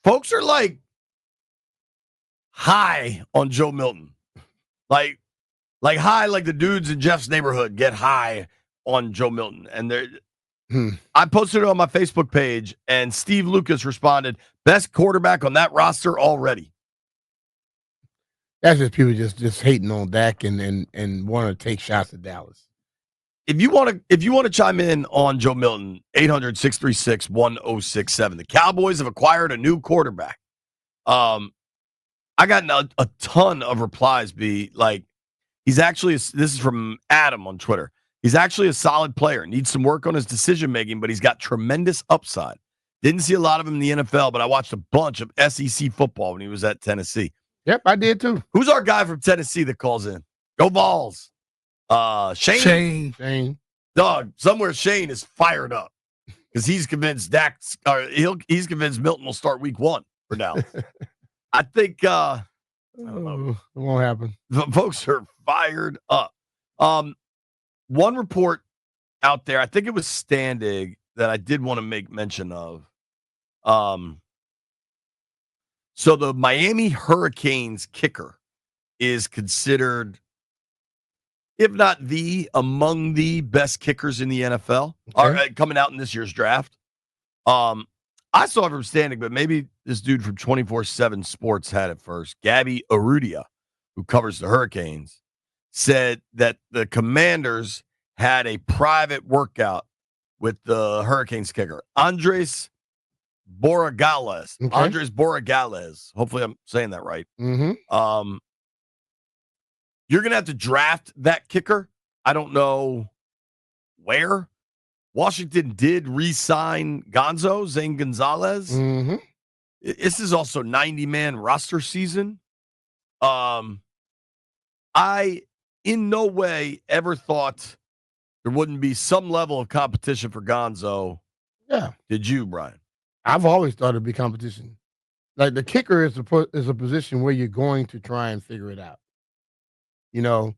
folks are like high on Joe Milton. Like high, like the dudes in Jeff's neighborhood get high on Joe Milton. And I posted it on my Facebook page, and Steve Lucas responded, best quarterback on that roster already. That's just people just hating on Dak and want to take shots at Dallas. If you want to chime in on Joe Milton, 800-636-1067. The Cowboys have acquired a new quarterback. I got a ton of replies. He's actually this is from Adam on Twitter. He's actually a solid player. Needs some work on his decision making, but he's got tremendous upside. Didn't see a lot of him in the NFL, but I watched a bunch of SEC football when he was at Tennessee. Yep, I did too. Who's our guy from Tennessee that calls in? Go Vols. Shane. Doug, somewhere Shane is fired up because he's convinced he's convinced Milton will start week 1 for Dallas. I think I don't know. It won't happen. The folks are fired up. One report out there, I think it was Standig, that I did want to make mention of. So the Miami Hurricanes kicker is considered, if not among the best kickers in the NFL, coming out in this year's draft. I saw it from Standing, but maybe this dude from 24/7 Sports had it first. Gabby Arrudia, who covers the Hurricanes, said that the Commanders had a private workout with the Hurricanes kicker, Andres Borregales. Okay. Andres Borregales. Hopefully I'm saying that right. Mm-hmm. You're going to have to draft that kicker. I don't know where. Washington did re-sign Zane Gonzalez. Mm-hmm. This is also 90-man roster season. I in no way ever thought there wouldn't be some level of competition for Gonzo. Yeah. Did you, Brian? I've always thought it'd be competition. Like the kicker is a position where you're going to try and figure it out. You know,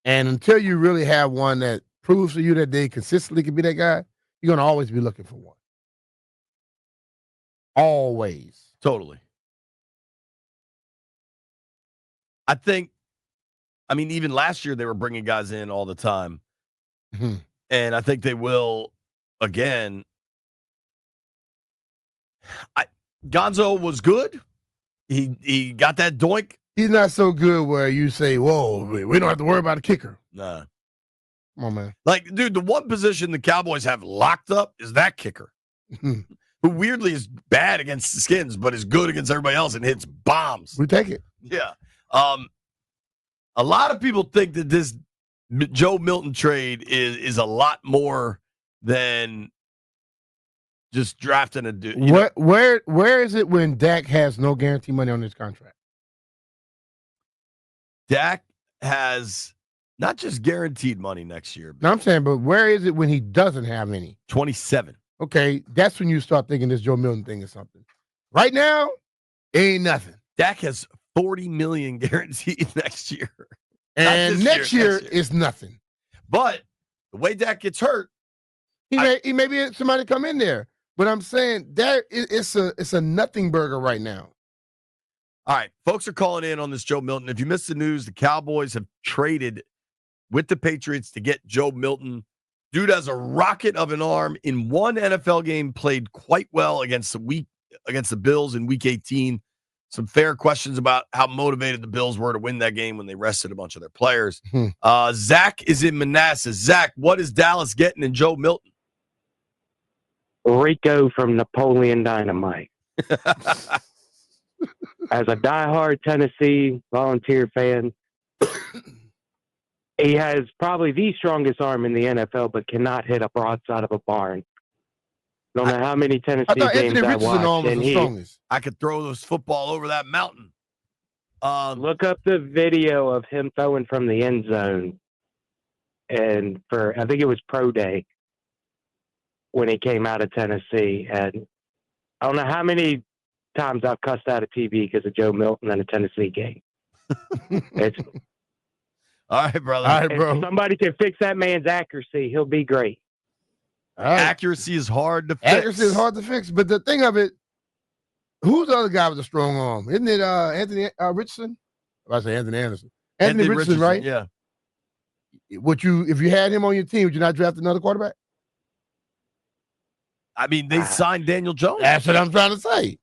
and until you really have one that proves to you that they consistently can be that guy, you're going to always be looking for one. Always. Totally. Even last year they were bringing guys in all the time. Mm-hmm. And I think they will again. Gonzo was good. He got that doink. He's not so good where you say, whoa, we don't have to worry about a kicker. Nah. Come on, man. Like, dude, the one position the Cowboys have locked up is that kicker. Who weirdly is bad against the Skins, but is good against everybody else and hits bombs. We take it. Yeah. A lot of people think that this Joe Milton trade is a lot more than just drafting a dude. Where is it when Dak has no guarantee money on his contract? Dak has not just guaranteed money next year. No, I'm saying, but where is it when he doesn't have any? 27. Okay, that's when you start thinking this Joe Milton thing is something. Right now, ain't nothing. Dak has $40 million guaranteed next year. And next year is nothing. But the way Dak gets hurt, he may be somebody come in there. But I'm saying that it's a nothing burger right now. All right, folks are calling in on this Joe Milton. If you missed the news, the Cowboys have traded with the Patriots to get Joe Milton. Dude has a rocket of an arm. In one NFL game, played quite well against the Bills in Week 18. Some fair questions about how motivated the Bills were to win that game when they rested a bunch of their players. Zach is in Manassas. Zach, what is Dallas getting in Joe Milton? Rico from Napoleon Dynamite. As a diehard Tennessee Volunteer fan, he has probably the strongest arm in the NFL, but cannot hit a broadside of a barn. No matter how many Tennessee games I watched, I could throw this football over that mountain. Look up the video of him throwing from the end zone, and I think it was Pro Day when he came out of Tennessee, and I don't know how many times I've cussed out a TV because of Joe Milton in a Tennessee game. All right, brother. All right, bro. If somebody can fix that man's accuracy, he'll be great. Right. Accuracy is hard to fix. Accuracy is hard to fix. But the thing of it, Who's the other guy with a strong arm? Isn't it Anthony Richardson? I say Anthony Anderson. Anthony Richardson, right? Yeah. If you had him on your team, would you not draft another quarterback? I mean, they signed Daniel Jones. That's what I'm trying to say.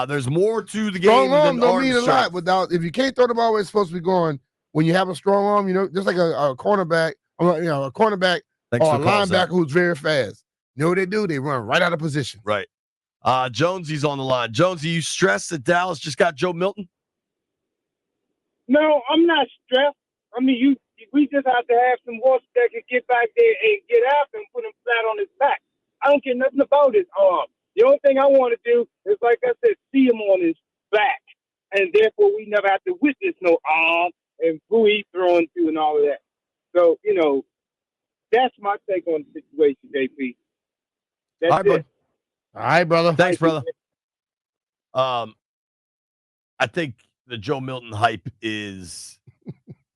There's more to the strong game arm than don't mean a strength. lot. If you can't throw the ball where it's supposed to be going, when you have a strong arm, just like a cornerback, a cornerback or a linebacker who's very fast. You know what they do? They run right out of position. Right. Jonesy's on the line. Jonesy, you stressed that Dallas just got Joe Milton? No, I'm not stressed. I mean, we just have to have some horses that can get back there and get after him, put him flat on his back. I don't care nothing about his arm. The only thing I want to do is, like I said, see him on his back. And therefore, we never have to witness no arm and who he's throwing to and all of that. So, that's my take on the situation, JP. That's it. All right, brother. Thanks, brother. I think the Joe Milton hype is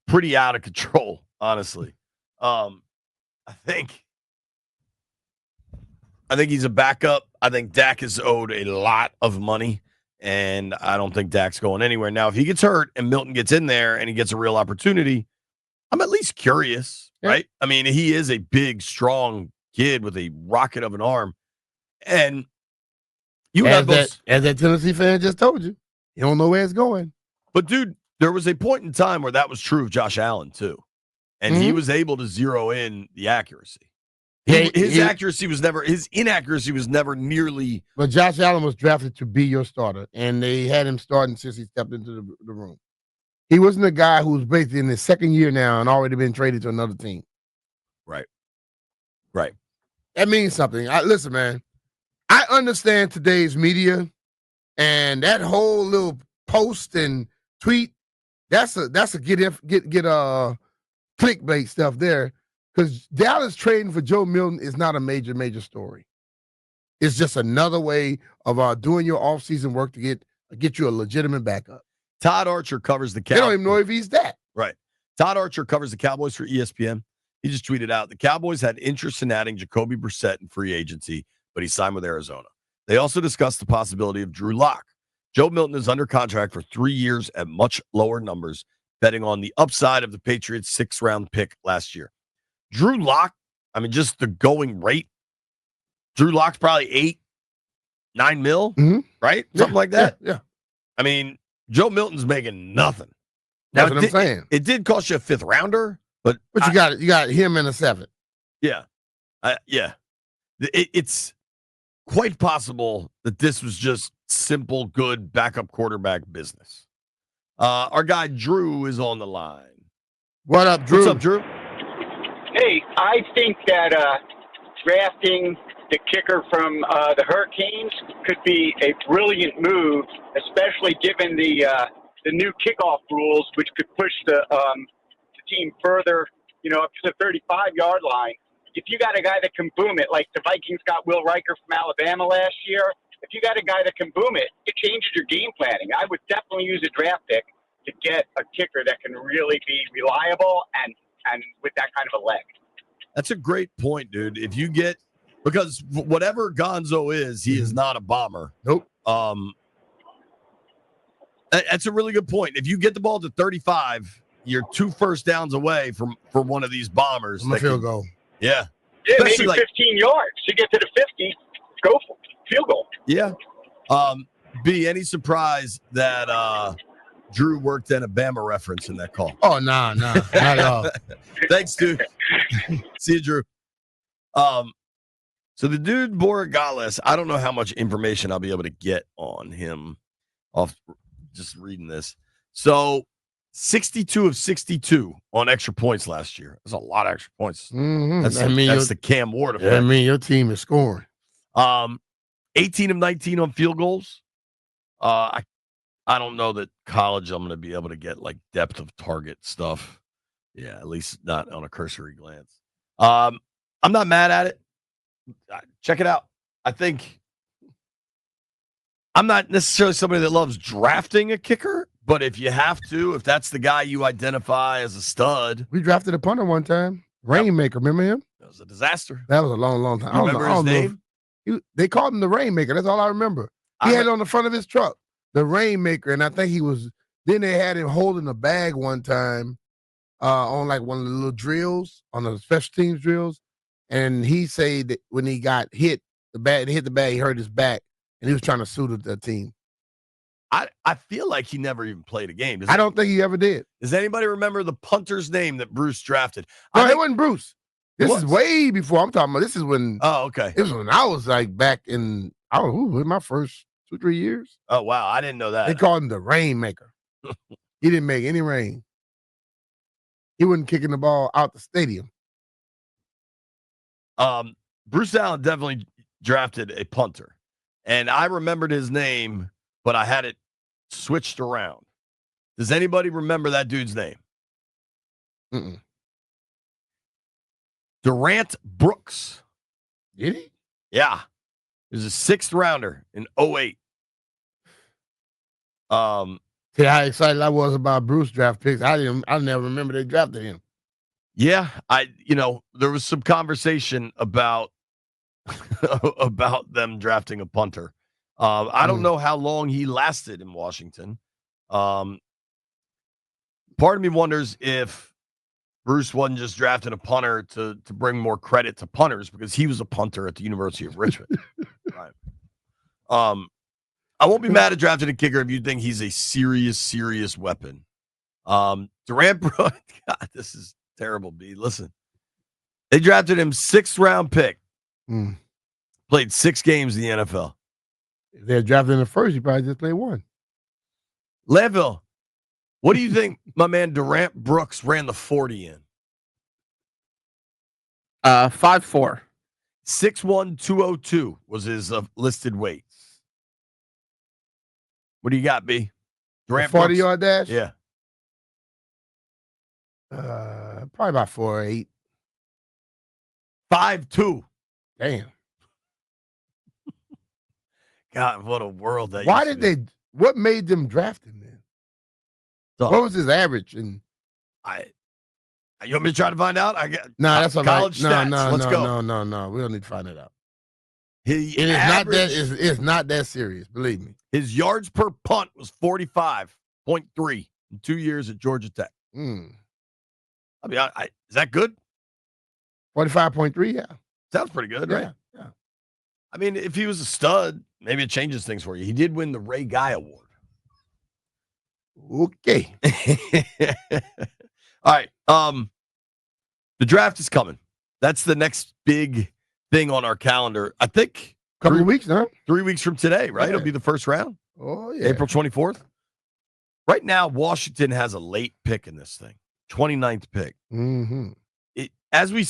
pretty out of control, honestly. I think he's a backup. I think Dak is owed a lot of money, and I don't think Dak's going anywhere. Now, if he gets hurt and Milton gets in there and he gets a real opportunity, I'm at least curious, right? I mean, he is a big, strong kid with a rocket of an arm. And as that Tennessee fan just told you, you don't know where it's going. But, dude, there was a point in time where that was true of Josh Allen, too. And he was able to zero in the accuracy. His inaccuracy was never nearly. But Josh Allen was drafted to be your starter, and they had him starting since he stepped into the room. He wasn't a guy who was basically in his second year now and already been traded to another team. Right. That means something. Listen, man, I understand today's media and that whole little post and tweet. That's a get clickbait stuff there. Because Dallas trading for Joe Milton is not a major story. It's just another way of doing your offseason work to get you a legitimate backup. Todd Archer covers the Cowboys. They don't even know if he's that. Right. Todd Archer covers the Cowboys for ESPN. He just tweeted out, the Cowboys had interest in adding Jacoby Brissett in free agency, but he signed with Arizona. They also discussed the possibility of Drew Lock. Joe Milton is under contract for 3 years at much lower numbers, betting on the upside of the Patriots' 6th-round pick last year. Drew Lock, I mean, just the going rate. Drew Lock's probably $8-9 million, right? Something like that. Yeah. I mean, Joe Milton's making nothing. That's what I'm saying. It did cost you a 5th rounder, but you got him in a 7th. Yeah, it's quite possible that this was just simple, good backup quarterback business. Our guy Drew is on the line. What up, Drew? What's up, Drew? Hey, I think that drafting the kicker from the Hurricanes could be a brilliant move, especially given the new kickoff rules, which could push the team further, up to the 35-yard line. If you got a guy that can boom it, like the Vikings got Will Riker from Alabama last year, if you got a guy that can boom it, it changes your game planning. I would definitely use a draft pick to get a kicker that can really be reliable and with that kind of a leg. That's a great point, dude. If you get, because whatever Gonzo is, he is not a bomber. Nope. That's a really good point. If you get the ball to 35, you're 2 first downs away from one of these bombers. I'm a field goal. Yeah. Yeah, maybe 15 yards. You get to the 50, go for it. Field goal. Yeah. B, any surprise that Drew worked in a Bama reference in that call? Oh, no, not at all. Thanks, dude. See you, Drew. So the dude Borregales, I don't know how much information I'll be able to get on him off just reading this. So 62 of 62 on extra points last year. That's a lot of extra points. Mm-hmm. That's the Cam Ward effect. I mean, your team is scoring. 18 of 19 on field goals. I don't know that college I'm going to be able to get like depth of target stuff. Yeah, at least not on a cursory glance. I'm not mad at it. Check it out. I think I'm not necessarily somebody that loves drafting a kicker, but if you have to, if that's the guy you identify as a stud. We drafted a punter one time. Rainmaker, remember him? That was a disaster. That was a long time. You remember his name? They called him the Rainmaker. That's all I remember. He had it on the front of his truck, the Rainmaker, and I think he was. Then they had him holding a bag one time on like one of the little drills, on the special teams drills, and he said that when he got hit the bag, he hurt his back, and he was trying to sue the team. I feel like he never even played a game. I don't think he ever did. Does anybody remember the punter's name that Bruce drafted? No, it wasn't Bruce. This is way before I'm talking about. This is when. Oh, okay. It was when I was like back in my first 2-3 years. Oh wow, I didn't know that. They called him the Rainmaker. He didn't make any rain. He wasn't kicking the ball out the stadium. Bruce Allen definitely drafted a punter, and I remembered his name, but I had it switched around. Does anybody remember that dude's name? Mm-mm. Durant Brooks. Did he? Yeah. He was a 6th rounder in 2008. See how excited I was about Bruce draft picks. I never remember they drafted him. Yeah, there was some conversation about about them drafting a punter. I don't know how long he lasted in Washington. Part of me wonders if Bruce wasn't just drafting a punter to bring more credit to punters because he was a punter at the University of Richmond. Right. I won't be mad at drafting a kicker if you think he's a serious weapon. Durant Brooks, God, this is terrible, B. Listen, they drafted him 6th round pick. Played 6 games in the NFL. If they're drafted in the first, he probably just played 1. Landville, what do you think my man Durant Brooks ran the 40 in? 5'4". 6'1", 202 was his listed weight. What do you got, B? Durant 40-yard dash? Yeah. Probably about 4'8". 5'2". Damn. God, what a world that. Why did they? What made them draft him then? So, what was his average? And you want me to try to find out? That's all right. College stats. Let's go. No. We don't need to find it out. Average, it's not that serious. Believe me. His yards per punt was 45.3 in 2 years at Georgia Tech. I mean, is that good? 45.3, yeah. Sounds pretty good, right? Yeah. I mean, if he was a stud, maybe it changes things for you. He did win the Ray Guy Award. Okay. All right. The draft is coming. That's the next big thing on our calendar. I think a couple of weeks now. 3 weeks from today, right? Yeah. It'll be the first round. Oh, yeah. April 24th. Right now, Washington has a late pick in this thing. 29th pick. Mm-hmm. As we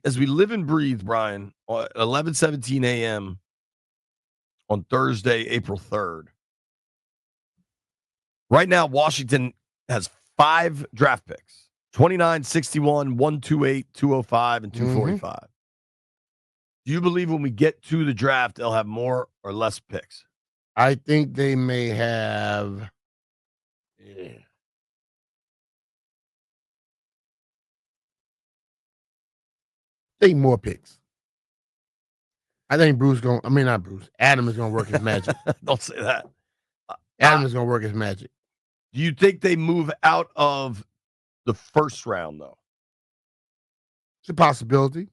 live and breathe, Brian, at 11:17 a.m. on Thursday, April 3rd. Right now, Washington has 5 draft picks: 29, 61, 128, 205, and 245. Mm-hmm. Do you believe when we get to the draft, they'll have more or less picks? I think they may have. Yeah. I think more picks. I think Adam is going to work his magic. Don't say that. Adam is going to work his magic. Do you think they move out of the first round, though? It's a possibility.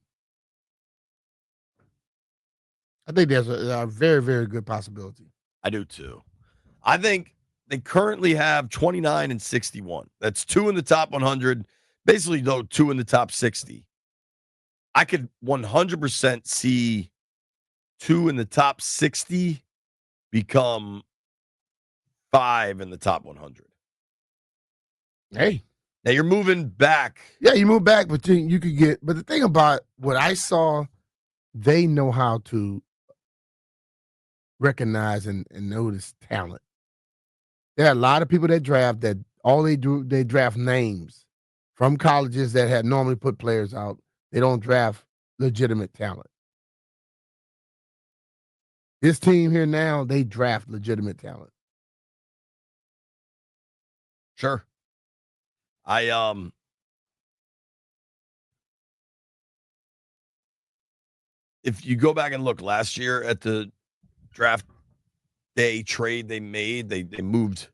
I think there's a very, very good possibility. I do, too. I think they currently have 29 and 61. That's 2 in the top 100. Basically, though, 2 in the top 60. I could 100% see 2 in the top 60 become 5 in the top 100. Hey. Now you're moving back. Yeah, you move back, but you could get. But the thing about what I saw, they know how to recognize and notice talent. There are a lot of people that draft that all they do, they draft names from colleges that had normally put players out. They don't draft legitimate talent. This team here now, they draft legitimate talent. Sure. If you go back and look last year at the draft day trade they made. They moved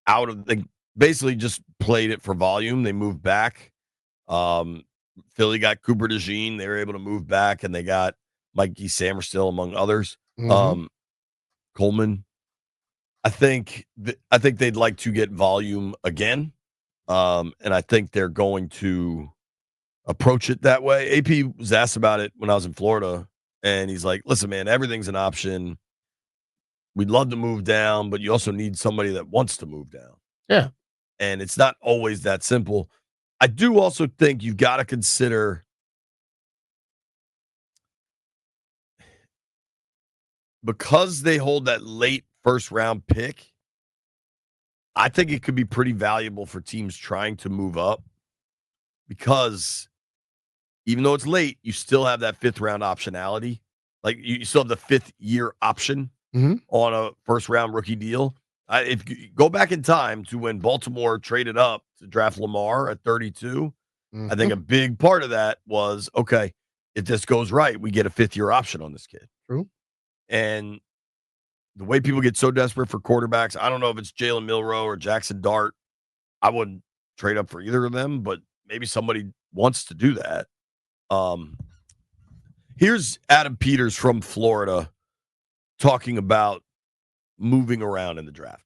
out of, they basically just played it for volume. They moved back. Philly got Cooper DeJean. They were able to move back, and they got Mikey Samerstill, among others. Coleman. I think they'd like to get volume again. And I think they're going to approach it that way. AP was asked about it when I was in Florida, and he's like, listen, man, everything's an option. We'd love to move down, but you also need somebody that wants to move down. Yeah. And it's not always that simple. I do also think you've got to consider because they hold that late first round pick, I think it could be pretty valuable for teams trying to move up because even though it's late, you still have that fifth round optionality. Like you still have the 5th year option on a first round rookie deal. If you go back in time to when Baltimore traded up to draft Lamar at 32, I think a big part of that was, okay, if this goes right, we get a 5th year option on this kid. True. And the way people get so desperate for quarterbacks, I don't know if it's Jalen Milroe or Jackson Dart. I wouldn't trade up for either of them, but maybe somebody wants to do that. Here's Adam Peters from Florida talking about moving around in the draft.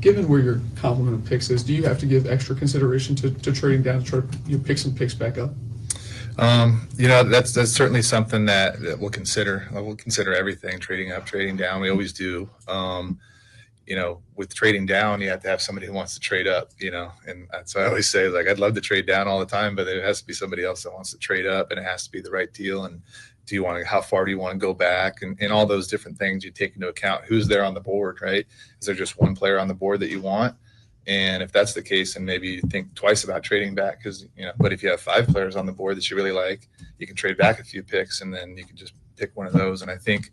Given where your complement of picks is, do you have to give extra consideration to trading down to try to pick some picks back up? That's certainly something that we'll consider. We'll consider everything, trading up, trading down. We always do. With trading down, you have to have somebody who wants to trade up, and so I always say, like, I'd love to trade down all the time, but there has to be somebody else that wants to trade up, and it has to be the right deal. And how far do you want to go back, and all those different things you take into account. Who's there on the board, right? Is there just one player on the board that you want? And if that's the case, then maybe you think twice about trading back but if you have 5 players on the board that you really like, you can trade back a few picks and then you can just pick one of those. And I think,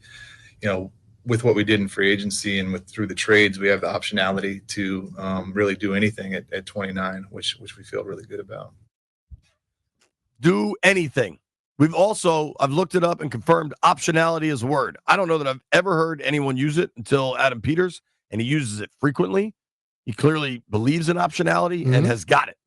with what we did in free agency and through the trades, we have the optionality to really do anything at 29, which we feel really good about. Do anything. I've looked it up and confirmed optionality is a word. I don't know that I've ever heard anyone use it until Adam Peters, and he uses it frequently. He clearly believes in optionality and has got it.